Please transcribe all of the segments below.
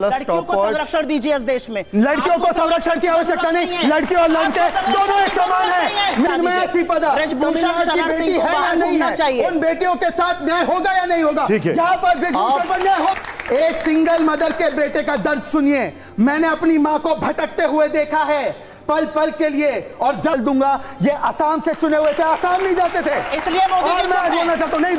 लड़कियों को संरक्षण दीजिए इस देश में। लड़कियों को संरक्षण की आवश्यकता नहीं, लड़की और लड़के दोनों एक समान है। चिन्मय श्रीपदा तमिलनाडु की बेटी है या नहीं है, उन बेटियों के साथ न्याय होगा या नहीं होगा? यहाँ पर ब्रिजभूषण पर न्याय हो। एक सिंगल मदर के बेटे का दर्द सुनिए। मैंने अपनी माँ को भटकते हुए देखा है पल पल के लिए, और जल दूंगा। ये असम से चुने हुए थे, असम नहीं जाते थे, इसलिए मोदी जी मैं बोलना चाहता हूँ, नहीं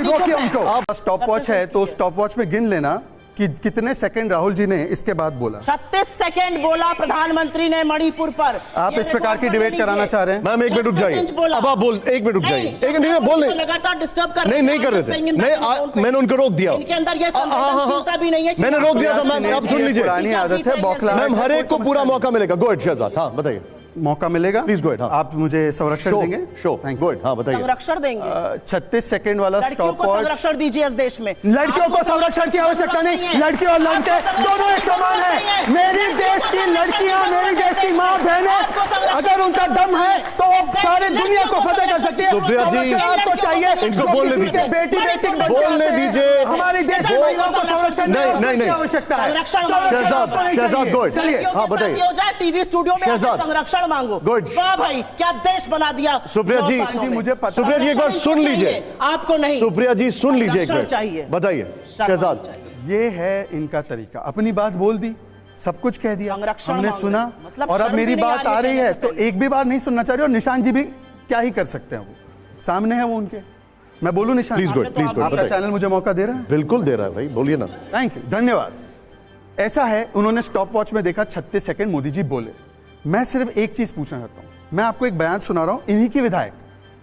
रोकिए उनको। स्टॉप वॉच है तो स्टॉप वॉच में गिन लेना कि कितने सेकंड राहुल जी ने इसके बाद बोला। 36 सेकंड बोला प्रधानमंत्री ने मणिपुर पर। आप इस प्रकार की डिबेट कराना चाह रहे हैं? मैम एक मिनट रुक जाइए, अब आप बोल, एक मिनट रुक जाइए, एक मिनट बोलने लगातार डिस्टर्ब कर नहीं कर रहे थे, नहीं मैंने उनको रोक दिया, इनके अंदर ये संवेदनशीलता भी नहीं है। मैंने रोक दिया था मैम, आप सुन लीजिए, पुरानी आदत है बौखला। मैम हर एक को पूरा मौका मिलेगा। गो अहेड शहजाद, हाँ बताइए। मौका मिलेगा, प्लीज गो अहेड। हाँ आप मुझे संरक्षण देंगे? गो अहेड, हाँ बताइए। संरक्षण देंगे? 36 सेकंड वाला स्टॉप वॉच। संरक्षण दीजिए इस देश में। लड़कियों को संरक्षण की आवश्यकता नहीं, लड़की और लड़के दोनों एक समान है। मेरी देश की लड़कियां, मेरी देश की माँ बहनें, अगर उनका दम है तो सारी दुनिया को फतेह कर सकती है। सुप्रिया जी आपको चाहिए, इनको बोलने दीजिए, बेटी बेटी बोलने दीजिए। हमारी देश की महिलाओं को संरक्षण नहीं आवश्यकता है। शहजाद गो अहेड, चलिए हाँ बताइए। टीवी स्टूडियो में संरक्षण मांगो। भाई क्या देश बना दिया सुप्रिया जी, मुझे पता। सुप्रिया जी एक बार सुन लीजिए, आपको नहीं, सुप्रिया जी सुन लीजिए एक बार, चाहिए, बताइए शहजाद। ये है इनका तरीका, अपनी बात बोल दी, सब कुछ कह दिया, हमने सुना, मतलब और अब मेरी बात आ रही है तो एक भी बार नहीं सुनना चाह रही। और निशान जी भी क्या ही कर सकते हैं, वो सामने है, वो उनके। मैं बोलूं निशान? प्लीज गो, आपका चैनल मुझे मौका दे रहा है? बिल्कुल दे रहा है भाई, बोलिए ना। थैंक यू, धन्यवाद। ऐसा है, उन्होंने स्टॉप वॉच में देखा 36 सेकंड मोदी जी बोले। मैं सिर्फ एक चीज पूछना चाहता हूं, मैं आपको एक बयान सुना रहा हूं, इन्हीं की विधायक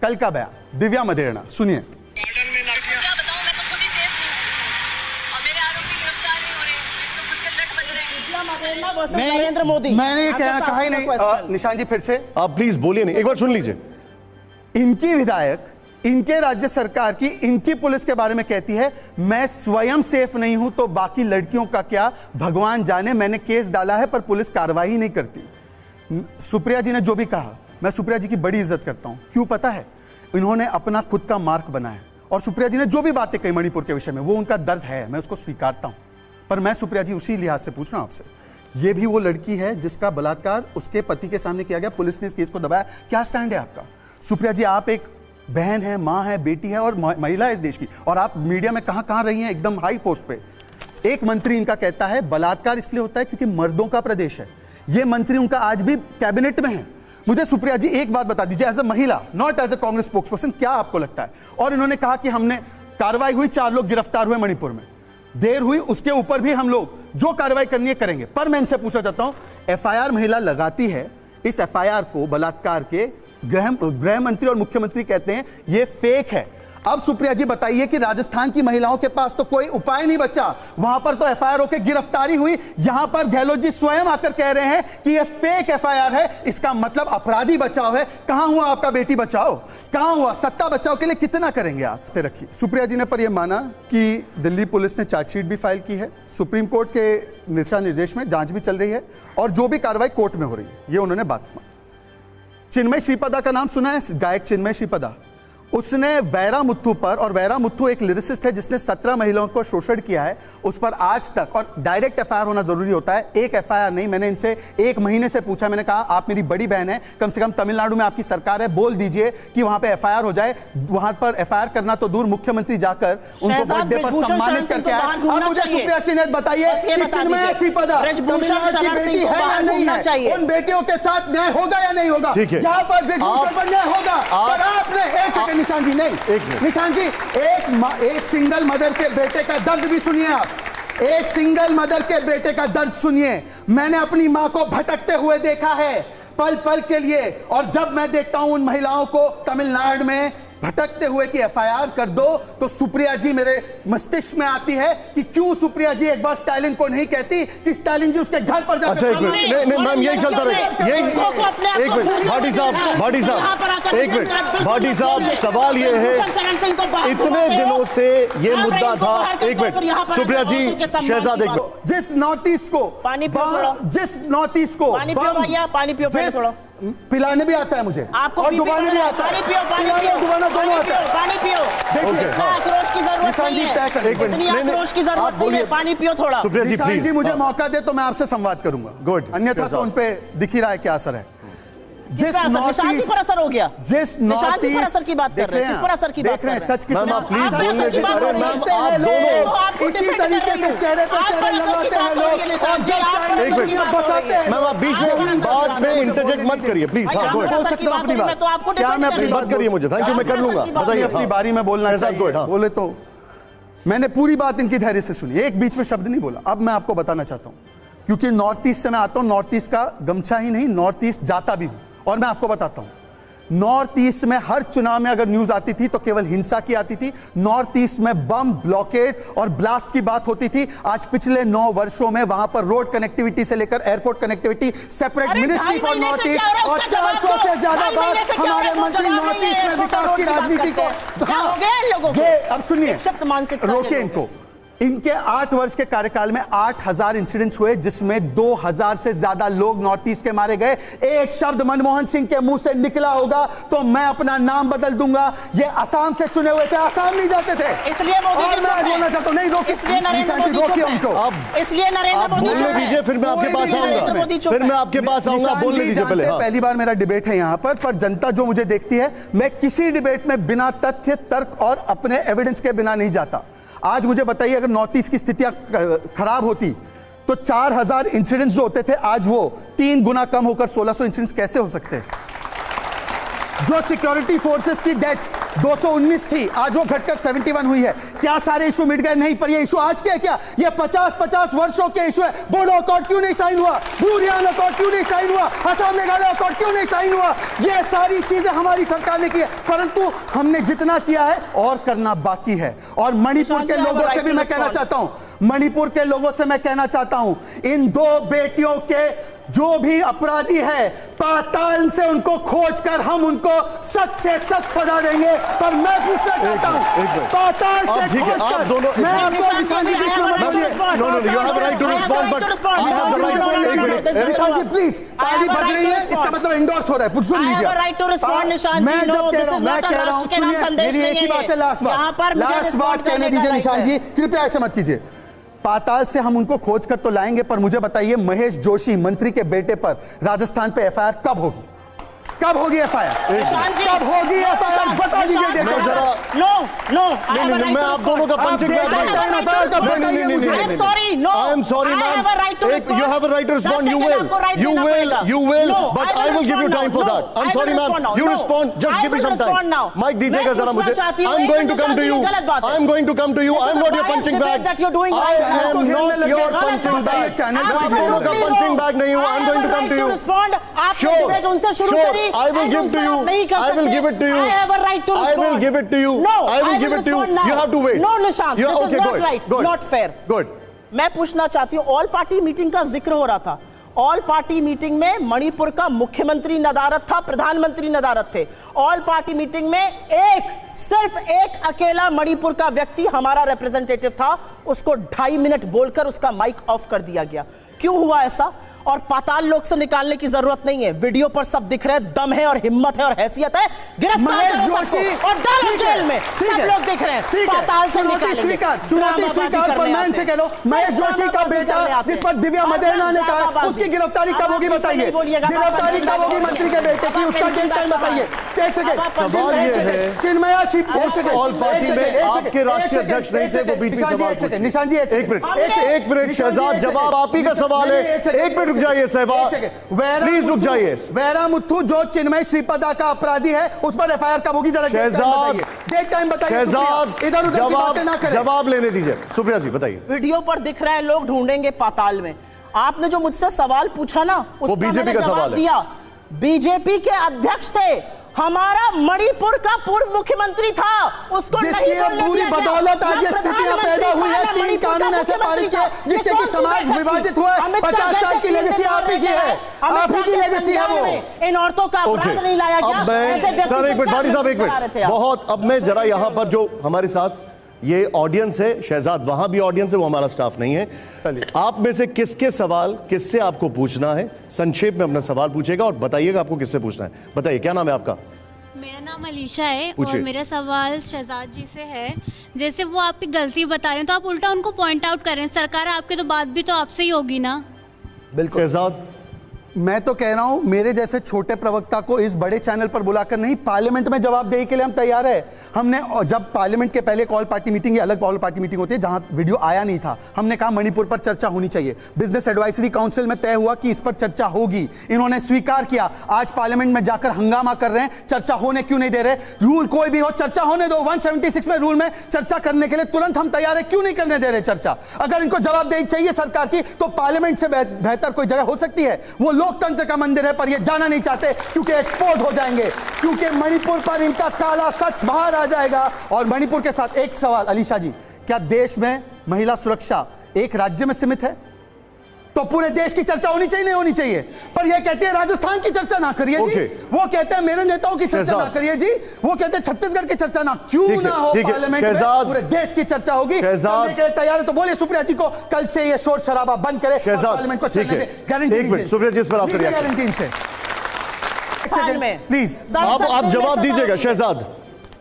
कल का बयान, दिव्या मदेरणा, सुनिए। नरेंद्र मोदी, मैंने कहा ही नहीं। निशान जी फिर से आप प्लीज बोलिए नहीं, एक बार सुन लीजिए। इनकी विधायक इनके राज्य सरकार की, इनकी पुलिस के बारे में कहती है, मैं स्वयं सेफ नहीं हूं तो बाकी लड़कियों का क्या, भगवान जाने। मैंने केस डाला है पर पुलिस कार्रवाई नहीं करती। सुप्रिया जी ने जो भी कहा, मैं सुप्रिया जी की बड़ी इज्जत करता हूं। क्यों पता है? इन्होंने अपना खुद का मार्क बनाया, और सुप्रिया जी ने जो भी बातें कही मणिपुर के विषय में, वो उनका दर्द है, मैं उसको स्वीकारता हूं। पर मैं सुप्रिया जी उसी लिहाज से पूछ रहा हूं आपसे, ये भी वो लड़की है जिसका बलात्कार उसके पति के सामने किया गया, पुलिस ने इस केस को दबाया। क्या स्टैंड है आपका? सुप्रिया जी, आप एक बहन है, मां है, बेटी है और महिला है इस देश की, और आप मीडिया में कहां रही हैं, एकदम हाई पोस्ट पे। एक मंत्री इनका कहता है बलात्कार इसलिए होता है क्योंकि मर्दों का प्रदेश है। ये मंत्री उनका आज भी कैबिनेट में है। मुझे सुप्रिया जी एक बात बता दीजिए, एज अ महिला, not as a Congress spokesperson, क्या आपको लगता है? और इन्होंने कहा कि हमने कार्रवाई हुई, 4 लोग गिरफ्तार हुए मणिपुर में, देर हुई, उसके ऊपर भी हम लोग जो कार्रवाई करनी है करेंगे। पर मैं इनसे पूछना चाहता हूं, एफआईआर महिला लगाती है, इस एफआईआर को बलात्कार के गृह मंत्री और मुख्यमंत्री कहते हैं ये फेक है। अब सुप्रिया जी बताइए कि राजस्थान की महिलाओं के पास तो कोई उपाय नहीं बचा, वहां पर तो एफआईआर होकर गिरफ्तारी हुई, यहां पर गहलोत जी स्वयं आकर कह रहे हैं कि यह फेक एफआईआर है, इसका मतलब अपराधी बचाव है। कहां हुआ आपका बेटी बचाओ? कहां हुआ? सत्ता बचाओ के लिए कितना करेंगे आप? रखिए सुप्रिया जी ने पर यह माना कि दिल्ली पुलिस ने चार्जशीट भी फाइल की है, सुप्रीम कोर्ट के दिशा निर्देश में जांच भी चल रही है, और जो भी कार्रवाई कोर्ट में हो रही है, ये उन्होंने बात मानी। चिन्मय श्रीपदा का नाम सुना है? गायक चिन्मय श्रीपदा, उसने वैरा मुत्थु पर, और वैरा मुत्थु एक लिरिसिस्ट है जिसने 17 महिलाओं को शोषण किया है, उस पर आज तक, और डायरेक्ट एफआईआर होना जरूरी होता है, एक एफआईआर नहीं। मैंने इनसे 1 महीने से पूछा, मैंने कहा आप मेरी बड़ी बहन है, कम से कम तमिलनाडु में आपकी सरकार है, बोल दीजिए कि वहां पे एफआईआर हो जाए। वहां पर एफआईआर करना तो दूर, मुख्यमंत्री जाकर उनको बर्थडे पर सम्मानित करके आए। अब मुझे सुप्रिया जी ने बताइए कि चिन्मय श्रीपदा तमिलनाडु की बेटी है या नहीं है, उन बेटियों के साथ न्याय होगा या नहीं होगा? यहाँ पर ब्रिजभूषण पर न्याय होगा। पर आपने एक सेकंड निशान जी, नहीं निशान जी, एक सिंगल मदर के बेटे का दर्द भी सुनिए आप। एक सिंगल मदर के बेटे का दर्द सुनिए। मैंने अपनी मां को भटकते हुए देखा है पल पल के लिए, और जब मैं देखता हूं उन महिलाओं को तमिलनाडु में भटकते हुए कि एफआईआर कर दो, तो सुप्रिया जी मेरे मस्तिष्क में आती है कि क्यों सुप्रिया जी एक बार स्टालिन को नहीं कहती कि स्टालिन जी उसके घर पर जाकर। अच्छा एक मिनट, नहीं मैम यही चलता रहे, यही एक मिनट भाटी साहब, एक मिनट भाटी साहब, सवाल ये है, इतने दिनों से ये मुद्दा था, एक मिनट सुप्रिया जी, शहजाद एक मिनट, जिस नॉर्थ ईस्ट को पानी पियो, जिस नॉर्थ ईस्ट को पानी पियो भैया, पानी पियो पहले थोड़ा। पिलाने भी आता है मुझे, आपको और डुबाने भी आता है। पानी पियो, पानी पियो, डुबाना दोनों आता है। पानी पियो। देखिए, आक्रोश की जरूरत निशान जी नहीं तय है, करें। इतनी आक्रोश की जरूरत नहीं है, पानी पियो थोड़ा। सुप्रिया जी निशान प्लीज जी मुझे मौका दे तो मैं आपसे संवाद करूंगा, गुड, अन्यथा तो उन पे दिख ही रहा है क्या असर है। निशान जी पर असर हो गया, जिस निशान जी पर असर की बात कर रहे हैं, किस पर असर की बात कर रहे हैं? सच मैम आप प्लीज बोलने दीजिए। अरे मैम आप दोनों इसी तरीके से चेहरे पर चेहरे लगाते हैं लोग, एक मिनट मैम आप बीच में बात में इंटरजेक्ट मत करिए प्लीज। हाँ गुड, बोल सकता हूं अपनी बात, क्या मैं अपनी मत करिए मुझे, थैंक यू, मैं कर लूंगा, बताइए। अपनी बारी में बोलना चाहिए, बोले तो मैंने पूरी बात इनकी धैर्य से सुनी, एक बीच में शब्द नहीं बोला। अब मैं आपको बताना चाहता हूं, क्योंकि नॉर्थ ईस्ट से मैं आता हूं, नॉर्थ ईस्ट का गमछा ही नहीं, नॉर्थ ईस्ट जाता भी हूं, और मैं आपको बताता हूं, नॉर्थ ईस्ट में हर चुनाव में अगर न्यूज आती थी तो केवल हिंसा की आती थी। नॉर्थ ईस्ट में बम, ब्लॉकेड और ब्लास्ट की बात होती थी। आज पिछले 9 वर्षों में वहां पर रोड कनेक्टिविटी से लेकर airport connectivity, separate ministry for north east, और 400 से ज्यादा बार हमारे मंत्री नॉर्थ ईस्ट में विकास की राजनीति को। ये अब सुनिए, रोके इनको। इनके 8 वर्ष के कार्यकाल में 8000 इंसिडेंट्स हुए, जिसमें 2000 से ज्यादा लोग नॉर्थ ईस्ट के मारे गए। एक शब्द मनमोहन सिंह के मुंह से निकला होगा तो मैं अपना नाम बदल दूंगा। ये असम से चुने हुए थे, असम नहीं जाते थे, इसलिए मोदी और मैं बोलना चाहता हूं, नहीं रोकिए, रोकिए उनको। अब इसलिए नरेंद्र मोदी बोलने दीजिए, फिर मैं आपके पास आऊंगा, फिर मैं आपके पास आऊंगा, बोलने दीजिए पहले। पहली बार मेरा डिबेट है यहां पर जनता जो मुझे देखती है, मैं किसी डिबेट में बिना तथ्य, तर्क और अपने एविडेंस के बिना नहीं जाता। आज मुझे बताइए, अगर नॉर्थ ईस्ट की स्थितियां खराब होती तो 4000 इंसिडेंट्स जो होते थे, आज वो 3 गुना कम होकर 1600 इंसिडेंट्स कैसे हो सकते हैं? जो सिक्योरिटी फोर्सेस की डेथ्स 219 थी, आज वो घटकर 71 हुई है। क्या सारे इशू मिट गए? नहीं, पर ये इशू आज के है क्या? ये 50-50 वर्षों के इशू है। बोडो अकॉर्ड क्यों नहीं साइन हुआ? ब्लू रियान अकॉर्ड क्यों नहीं साइन हुआ? असम मेघालय अकॉर्ड क्यों नहीं साइन हुआ? ये सारी चीजें हमारी सरकार ने की है, परंतु हमने जितना किया है और करना बाकी है। और मणिपुर के लोगों से भी मैं कहना चाहता हूं, मणिपुर के लोगों से मैं कहना चाहता हूं, इन 2 बेटियों के जो भी अपराधी है, पाताल से उनको खोजकर हम उनको सख्त से सख्त सजा देंगे। पर मैं पूछना चाहता हूं, पाताल से खोजकर मैं आपको निशान जी बीच में बोलिए। No no, you have right to respond, but I have the right. Nishan ji please, ताली बज रही है, इसका मतलब इंडोर्स हो रहा है, सुन लीजिए। मैं जब कह रहा हूं, सुनिए, मेरी एक ही बात है, लास्ट बात कहने दीजिए। निशान जी कृपया ऐसे मत कीजिए। पाताल से हम उनको खोज कर तो लाएंगे, पर मुझे बताइए, महेश जोशी मंत्री के बेटे पर राजस्थान पे एफआईआर कब होगी? कब होगी एफआईआर? कब होगी एफआईआर? बता दीजिए। मैं आप दोनों का पंचिंग बैग नहीं, I am sorry ma'am, you have a right to respond, you will, but I will give you time for that. I'm sorry ma'am, you respond, just give me some time. Mike दीजिएगा जरा मुझे, I'm going to come to you, I'm going to come to you, I'm not your punching bag, I am not your punching bag, आप दोनों का punching bag नहीं हूँ, I'm going to come to you. Sure, I will give to you, I will give it to you, I will give it to you, I will give it to you, you have to wait. No Nishant, this is not right, not fair. Good. मैं पूछना चाहती हूँ, all party meeting का जिक्र हो रहा था। All party meeting में मणिपुर का मुख्यमंत्री नदारत था, प्रधानमंत्री नदारत थे। ऑल पार्टी मीटिंग में सिर्फ एक अकेला मणिपुर का व्यक्ति हमारा रिप्रेजेंटेटिव था, उसको 2.5 मिनट बोलकर उसका माइक ऑफ कर दिया गया। क्यों हुआ ऐसा? और पाताल लोक से निकालने की जरूरत नहीं है, वीडियो पर सब दिख रहे हैं, दम है और हिम्मत है और हैसियत है, गिरफ्तार और डालो जेल में, सब लोग दिख रहे हैं। पाताल से चुनौती स्वीकार पर मैं इनसे कह रहा हूं, महेश जोशी का बेटा जिस पर दिव्या मदेरणा ने कहा, उसकी गिरफ्तारी कब होगी बताइए? गिरफ्तारी कब होगी मंत्री के बेटे की? उसका डेट टाइम बताइए। एक सेकंड, सवाल ये है, चिन्मया शिव ऑल पार्टी में आपके राष्ट्रीय अध्यक्ष नहीं थे, वो बीच में सवाल पूछे। निशान जी एक मिनट शहजाद, जवाब आप ही का सवाल है, एक मिनट रुक जाइए सहवाग, प्लीज रुक जाइए। वैरामुथु जो चिन्मय श्रीपदा का अपराधी है, उस पर एफआईआर कब होगी? जरा डेट टाइम बताइए। इधर उधर की बातें ना करें, जवाब लेने दीजिए। सुप्रिया जी बताइए। वीडियो पर दिख रहे हैं लोग ढूंढेंगे पाताल में। आपने जो मुझसे सवाल पूछा ना, वो बीजेपी का सवाल दिया। बीजेपी के अध्यक्ष थे, हमारा मणिपुर का पूर्व मुख्यमंत्री था, उसको जिसकी पूरी बदौलत आज ये स्थितियां पैदा हुई है। 3 कानून ऐसे पारित किए जिससे कि समाज विभाजित हुआ है। 50 साल की लेगेसी आप ही की है, आप ही की लेगेसी है वो। इन औरतों का अपराध नहीं लाया गया। अब मैं सर एक मिनट, भाटी साहब एक मिनट, बहुत अब मैं जरा यहाँ पर जो हमारे साथ ये ऑडियंस है, शहजाद वहां भी ऑडियंस है, वो हमारा स्टाफ नहीं है। चलिए। आप में से किसके सवाल किससे आपको पूछना है, संक्षेप में अपना सवाल पूछेगा और बताइएगा आपको किससे पूछना है। बताइए, क्या नाम है आपका? मेरा नाम अलीशा है और पूछिए। मेरा सवाल शहजाद जी से है। जैसे वो आपकी गलती बता रहे हैं तो आप उल्टा उनको पॉइंट आउट करें। सरकार आपके तो बात भी तो आपसे ही होगी ना। बिल्कुल। शहजाद, मैं तो कह रहा हूं मेरे जैसे छोटे प्रवक्ता को इस बड़े चैनल पर बुलाकर नहीं, पार्लियामेंट में जवाबदेही के लिए हम तैयार है। हमने जब पार्लियामेंट के पहले ऑल पार्टी मीटिंग या अलग ऑल पार्टी मीटिंग होती है जहां वीडियो आया नहीं था, हमने कहा मणिपुर पर चर्चा होनी चाहिए। बिजनेस एडवाइजरी काउंसिल में तय हुआ कि इस पर चर्चा होगी, इन्होंने स्वीकार किया। आज पार्लियामेंट में जाकर हंगामा कर रहे हैं, चर्चा होने क्यों नहीं दे रहे? रूल कोई भी हो, चर्चा होने दो। 176 में रूल में चर्चा करने के लिए तुरंत हम तैयार है, क्यों नहीं करने दे रहे चर्चा? अगर इनको जवाबदेही चाहिए सरकार की तो पार्लियामेंट से बेहतर कोई जगह हो सकती है? वो लोकतंत्र का मंदिर है, पर ये जाना नहीं चाहते क्योंकि एक्सपोज हो जाएंगे, क्योंकि मणिपुर पर इनका काला सच बाहर आ जाएगा। और मणिपुर के साथ एक सवाल अलीशा जी, क्या देश में महिला सुरक्षा एक राज्य में सीमित है? तो पूरे देश की चर्चा होनी चाहिए, नहीं होनी चाहिए? पर ये कहते हैं राजस्थान की चर्चा ना करिए जी, वो कहते हैं मेरे नेताओं की चर्चा ना करिए जी, वो कहते हैं छत्तीसगढ़ की चर्चा ना, क्यों ना हो पार्लियामेंट में पूरे देश की चर्चा होगी। करने के लिए तैयार है तो बोलिए सुप्रिया जी को कल से ये शोर शराबा बंद करे, पार्लियामेंट को चलने दे। गारंटी सुप्रिया जी, इस पर आपका रिएक्शन प्लीज। आप जवाब दीजिएगा शहजाद।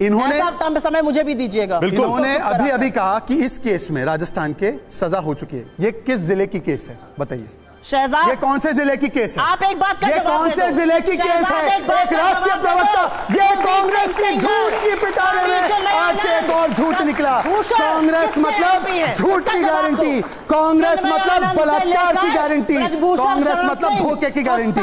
इन्होंने समय मुझे भी दीजिएगा। इन्होंने अभी अभी कहा कि इस केस में राजस्थान के सजा हो चुकी है। ये किस जिले की केस है बताइए? शहजाद, ये कौन से जिले की केस है? आप एक बात का ये जवाब कौन दे से दो। जिले की केस है? एक राष्ट्रीय प्रवक्ता, ये कांग्रेस की झूठ की पिटारे में आज से एक और झूठ निकला। कांग्रेस मतलब झूठ की गारंटी, कांग्रेस मतलब बलात्कार की गारंटी, कांग्रेस मतलब धोखे की गारंटी।